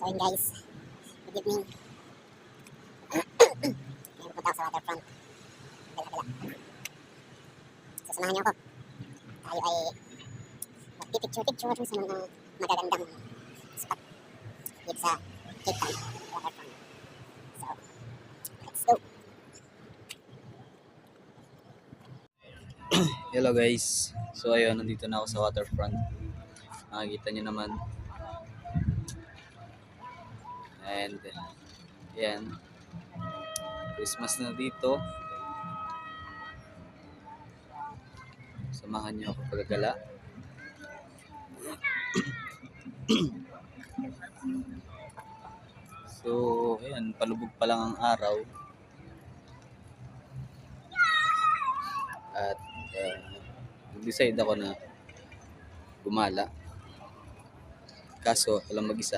So yun guys, good evening. Ngayon punta ako sa waterfront. Gala-gala. Sasamahan niyo ako. Tayo ay magpipicture-picture sa mga magagandang spot dito sa Cape Town waterfront. So, let's go. Hello guys. So ayun, nandito na ako sa waterfront. Nakikita niyo naman. And yan. Christmas na dito. Samahan niyo ako paggagala. So, ayan, palubog pa lang ang araw. At nag-decide ako na gumala. Kaso, walang mag-isa.